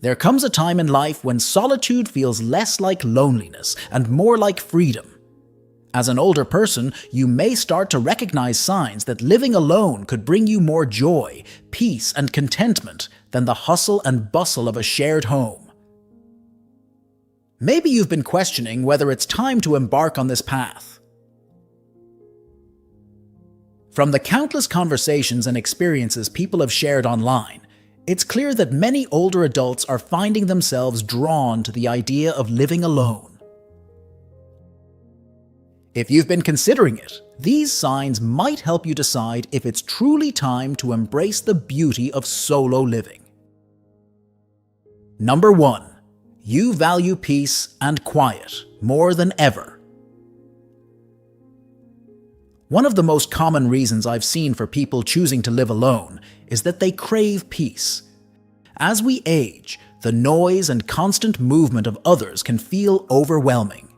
There comes a time in life when solitude feels less like loneliness and more like freedom. As an older person, you may start to recognize signs that living alone could bring you more joy, peace, and contentment than the hustle and bustle of a shared home. Maybe you've been questioning whether it's time to embark on this path. From the countless conversations and experiences people have shared online, it's clear that many older adults are finding themselves drawn to the idea of living alone. If you've been considering it, these signs might help you decide if it's truly time to embrace the beauty of solo living. Number 1. You value peace and quiet more than ever. One of the most common reasons I've seen for people choosing to live alone is that they crave peace. As we age, the noise and constant movement of others can feel overwhelming.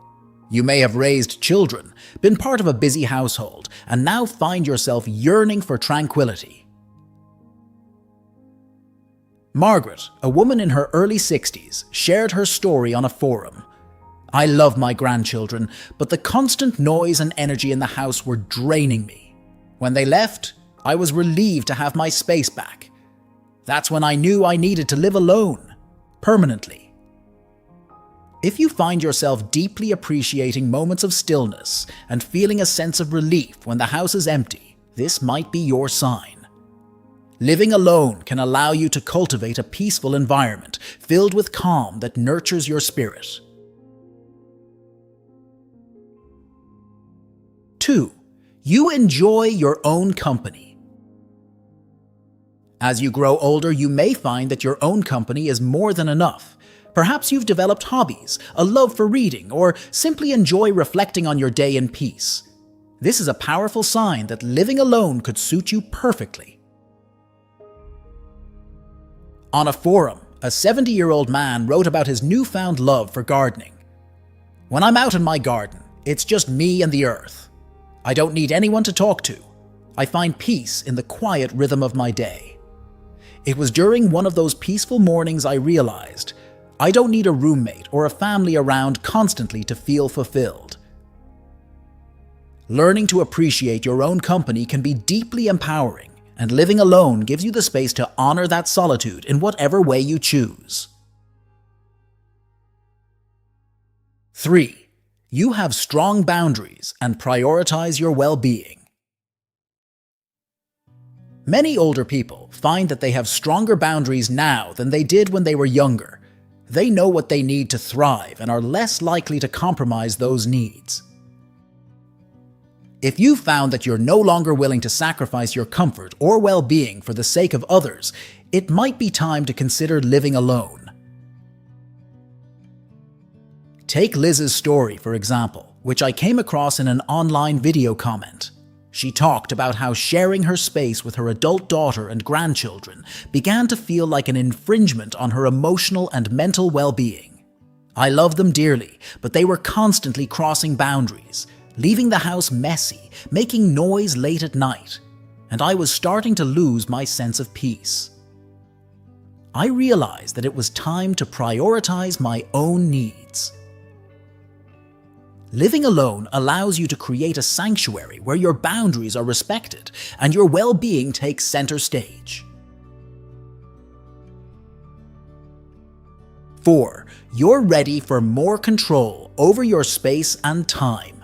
You may have raised children, been part of a busy household, and now find yourself yearning for tranquility. Margaret, a woman in her early 60s, shared her story on a forum. "I love my grandchildren, but the constant noise and energy in the house were draining me. When they left, I was relieved to have my space back. That's when I knew I needed to live alone, permanently." If you find yourself deeply appreciating moments of stillness and feeling a sense of relief when the house is empty, this might be your sign. Living alone can allow you to cultivate a peaceful environment filled with calm that nurtures your spirit. 2. You enjoy your own company. As you grow older, you may find that your own company is more than enough. Perhaps you've developed hobbies, a love for reading, or simply enjoy reflecting on your day in peace. This is a powerful sign that living alone could suit you perfectly. On a forum, a 70-year-old man wrote about his newfound love for gardening. "When I'm out in my garden, it's just me and the earth. I don't need anyone to talk to. I find peace in the quiet rhythm of my day. It was during one of those peaceful mornings I realized I don't need a roommate or a family around constantly to feel fulfilled." Learning to appreciate your own company can be deeply empowering, and living alone gives you the space to honor that solitude in whatever way you choose. 3. You have strong boundaries and prioritize your well-being. Many older people find that they have stronger boundaries now than they did when they were younger. They know what they need to thrive and are less likely to compromise those needs. If you've found that you're no longer willing to sacrifice your comfort or well-being for the sake of others, it might be time to consider living alone. Take Liz's story, for example, which I came across in an online video comment. She talked about how sharing her space with her adult daughter and grandchildren began to feel like an infringement on her emotional and mental well-being. "I love them dearly, but they were constantly crossing boundaries, leaving the house messy, making noise late at night, and I was starting to lose my sense of peace. I realized that it was time to prioritize my own needs." Living alone allows you to create a sanctuary where your boundaries are respected and your well-being takes center stage. 4. You're ready for more control over your space and time.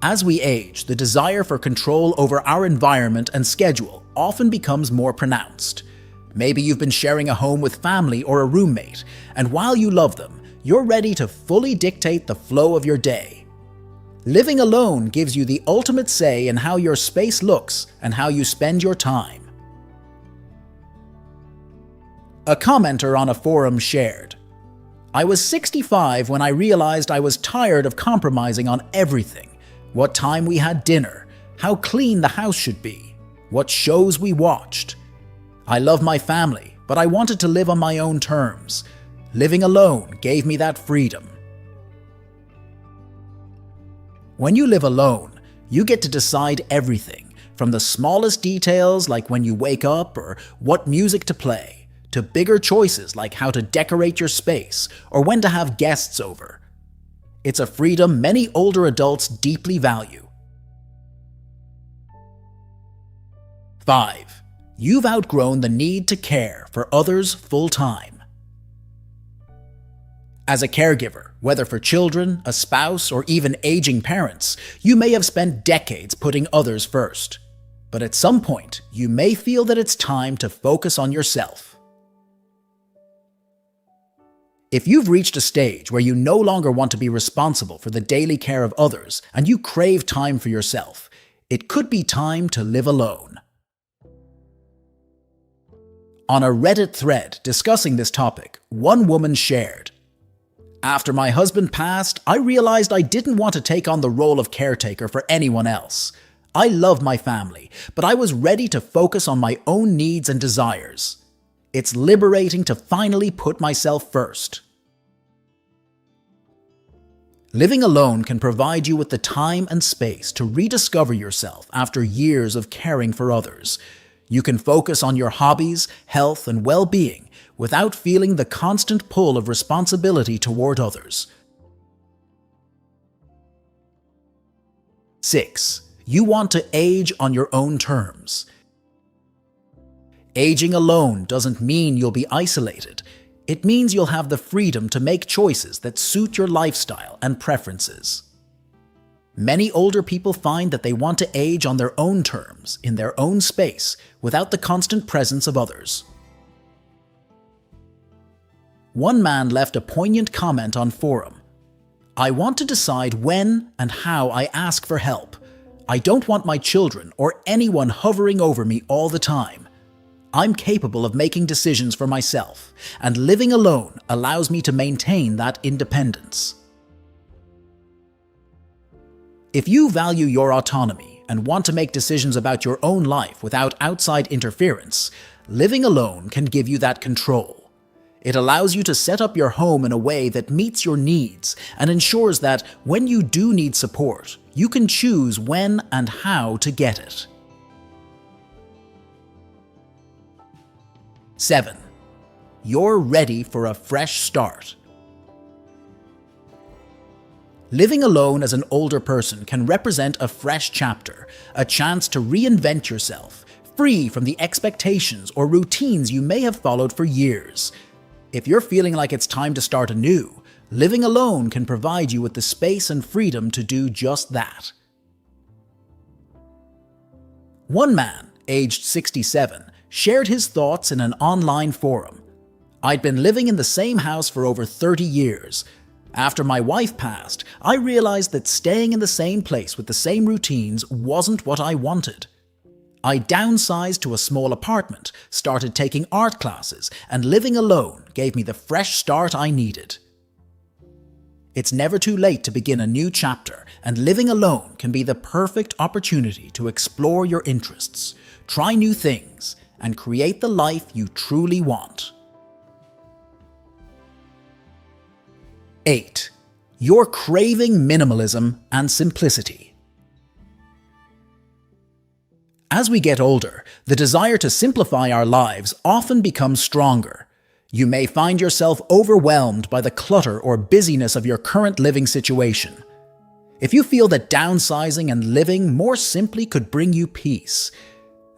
As we age, the desire for control over our environment and schedule often becomes more pronounced. Maybe you've been sharing a home with family or a roommate, and while you love them, you're ready to fully dictate the flow of your day. Living alone gives you the ultimate say in how your space looks and how you spend your time. A commenter on a forum shared, "I was 65 when I realized I was tired of compromising on everything. What time we had dinner, how clean the house should be, what shows we watched. I love my family, but I wanted to live on my own terms. Living alone gave me that freedom." When you live alone, you get to decide everything, from the smallest details like when you wake up or what music to play, to bigger choices like how to decorate your space or when to have guests over. It's a freedom many older adults deeply value. 5. You've outgrown the need to care for others full-time. As a caregiver, whether for children, a spouse, or even aging parents, you may have spent decades putting others first. But at some point, you may feel that it's time to focus on yourself. If you've reached a stage where you no longer want to be responsible for the daily care of others and you crave time for yourself, it could be time to live alone. On a Reddit thread discussing this topic, one woman shared, "After my husband passed, I realized I didn't want to take on the role of caretaker for anyone else. I love my family, but I was ready to focus on my own needs and desires. It's liberating to finally put myself first." Living alone can provide you with the time and space to rediscover yourself after years of caring for others. You can focus on your hobbies, health, and well-being without feeling the constant pull of responsibility toward others. 6. You want to age on your own terms. Aging alone doesn't mean you'll be isolated. It means you'll have the freedom to make choices that suit your lifestyle and preferences. Many older people find that they want to age on their own terms, in their own space, without the constant presence of others. One man left a poignant comment on forum. "I want to decide when and how I ask for help. I don't want my children or anyone hovering over me all the time. I'm capable of making decisions for myself, and living alone allows me to maintain that independence." If you value your autonomy and want to make decisions about your own life without outside interference, living alone can give you that control. It allows you to set up your home in a way that meets your needs and ensures that when you do need support, you can choose when and how to get it. 7. You're ready for a fresh start. Living alone as an older person can represent a fresh chapter, a chance to reinvent yourself, free from the expectations or routines you may have followed for years. If you're feeling like it's time to start anew, living alone can provide you with the space and freedom to do just that. One man, aged 67, shared his thoughts in an online forum. "I'd been living in the same house for over 30 years. After my wife passed, I realized that staying in the same place with the same routines wasn't what I wanted. I downsized to a small apartment, started taking art classes, and living alone gave me the fresh start I needed." It's never too late to begin a new chapter, and living alone can be the perfect opportunity to explore your interests, try new things, and create the life you truly want. 8. You're craving minimalism and simplicity. As we get older, the desire to simplify our lives often becomes stronger. You may find yourself overwhelmed by the clutter or busyness of your current living situation. If you feel that downsizing and living more simply could bring you peace,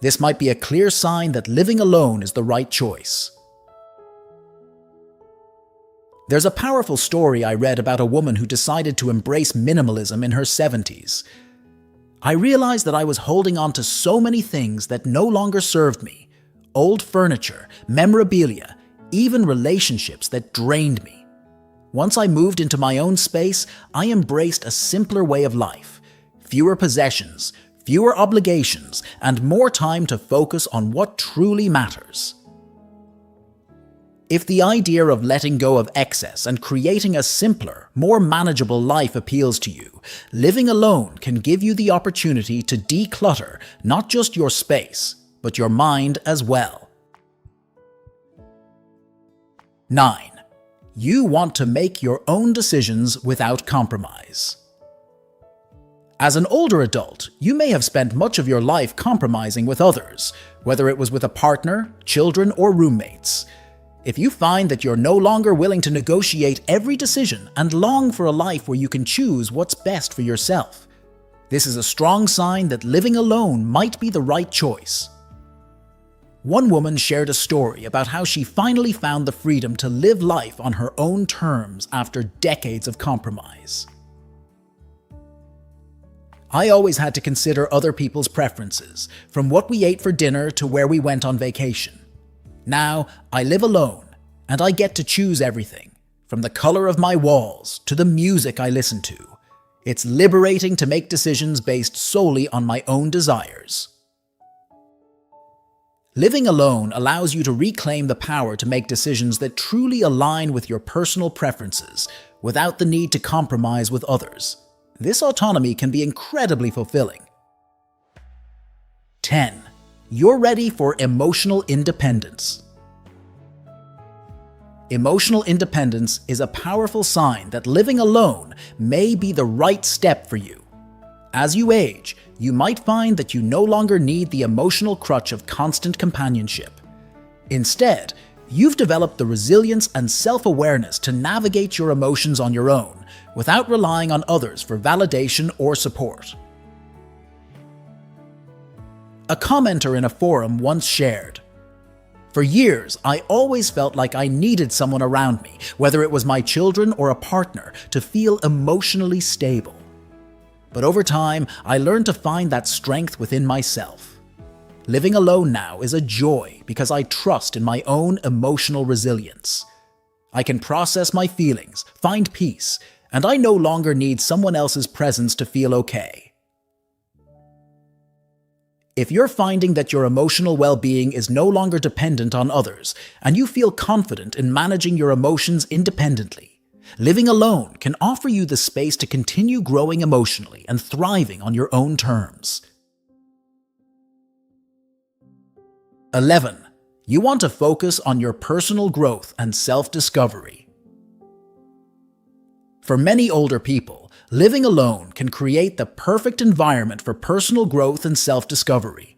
this might be a clear sign that living alone is the right choice. There's a powerful story I read about a woman who decided to embrace minimalism in her 70s. "I realized that I was holding on to so many things that no longer served me. Old furniture, memorabilia, even relationships that drained me. Once I moved into my own space, I embraced a simpler way of life. Fewer possessions, fewer obligations, and more time to focus on what truly matters." If the idea of letting go of excess and creating a simpler, more manageable life appeals to you, living alone can give you the opportunity to declutter not just your space, but your mind as well. 9. You want to make your own decisions without compromise. As an older adult, you may have spent much of your life compromising with others, whether it was with a partner, children, or roommates. If you find that you're no longer willing to negotiate every decision and long for a life where you can choose what's best for yourself, this is a strong sign that living alone might be the right choice. One woman shared a story about how she finally found the freedom to live life on her own terms after decades of compromise. I always had to consider other people's preferences, from what we ate for dinner to where we went on vacation. Now, I live alone, and I get to choose everything, from the color of my walls to the music I listen to. It's liberating to make decisions based solely on my own desires. Living alone allows you to reclaim the power to make decisions that truly align with your personal preferences, without the need to compromise with others. This autonomy can be incredibly fulfilling. 10. You're ready for emotional independence. Emotional independence is a powerful sign that living alone may be the right step for you. As you age, you might find that you no longer need the emotional crutch of constant companionship. Instead, you've developed the resilience and self-awareness to navigate your emotions on your own, without relying on others for validation or support. A commenter in a forum once shared, "For years, I always felt like I needed someone around me, whether it was my children or a partner, to feel emotionally stable. But over time, I learned to find that strength within myself. Living alone now is a joy because I trust in my own emotional resilience. I can process my feelings, find peace, and I no longer need someone else's presence to feel okay." If you're finding that your emotional well-being is no longer dependent on others, and you feel confident in managing your emotions independently, living alone can offer you the space to continue growing emotionally and thriving on your own terms. 11. You want to focus on your personal growth and self-discovery. For many older people, living alone can create the perfect environment for personal growth and self-discovery.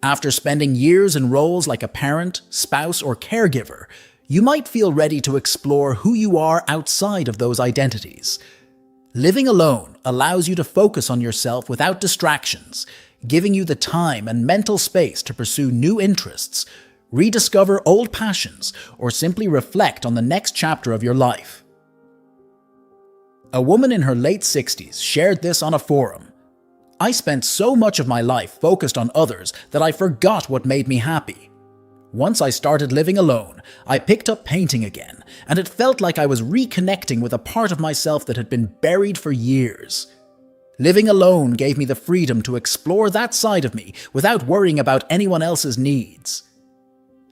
After spending years in roles like a parent, spouse, or caregiver, you might feel ready to explore who you are outside of those identities. Living alone allows you to focus on yourself without distractions, giving you the time and mental space to pursue new interests, rediscover old passions, or simply reflect on the next chapter of your life. A woman in her late 60s shared this on a forum. "I spent so much of my life focused on others that I forgot what made me happy. Once I started living alone, I picked up painting again, and it felt like I was reconnecting with a part of myself that had been buried for years. Living alone gave me the freedom to explore that side of me without worrying about anyone else's needs."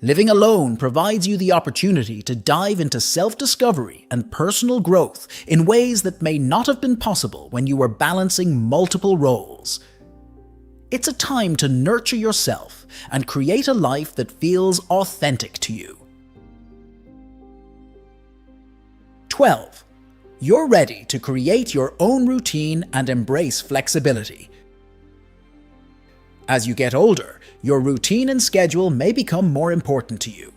Living alone provides you the opportunity to dive into self-discovery and personal growth in ways that may not have been possible when you were balancing multiple roles. It's a time to nurture yourself and create a life that feels authentic to you. 12. You're ready to create your own routine and embrace flexibility. As you get older, your routine and schedule may become more important to you.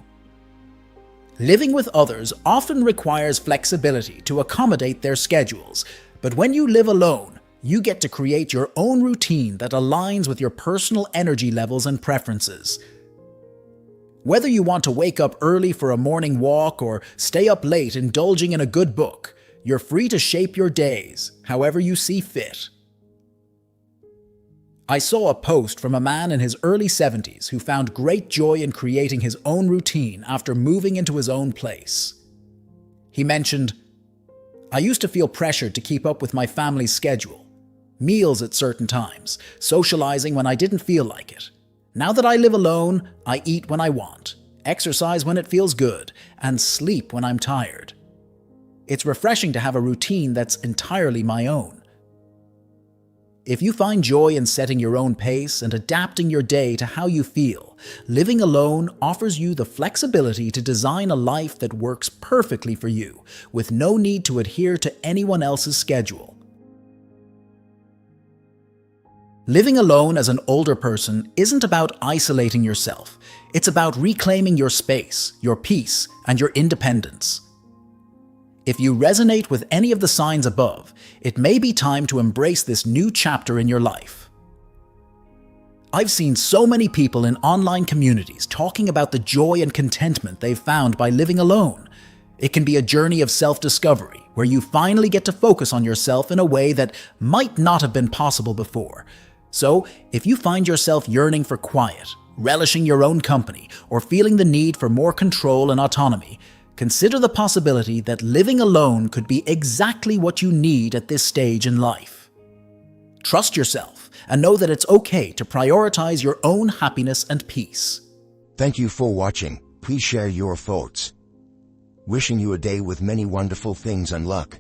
Living with others often requires flexibility to accommodate their schedules, but when you live alone, you get to create your own routine that aligns with your personal energy levels and preferences. Whether you want to wake up early for a morning walk or stay up late indulging in a good book, you're free to shape your days however you see fit. I saw a post from a man in his early 70s who found great joy in creating his own routine after moving into his own place. He mentioned, "I used to feel pressured to keep up with my family's schedule, meals at certain times, socializing when I didn't feel like it. Now that I live alone, I eat when I want, exercise when it feels good, and sleep when I'm tired. It's refreshing to have a routine that's entirely my own." If you find joy in setting your own pace and adapting your day to how you feel, living alone offers you the flexibility to design a life that works perfectly for you, with no need to adhere to anyone else's schedule. Living alone as an older person isn't about isolating yourself. It's about reclaiming your space, your peace, and your independence. If you resonate with any of the signs above, it may be time to embrace this new chapter in your life. I've seen so many people in online communities talking about the joy and contentment they've found by living alone. It can be a journey of self-discovery, where you finally get to focus on yourself in a way that might not have been possible before. So, if you find yourself yearning for quiet, relishing your own company, or feeling the need for more control and autonomy, consider the possibility that living alone could be exactly what you need at this stage in life. Trust yourself and know that it's okay to prioritize your own happiness and peace. Thank you for watching. Please share your thoughts. Wishing you a day with many wonderful things and luck.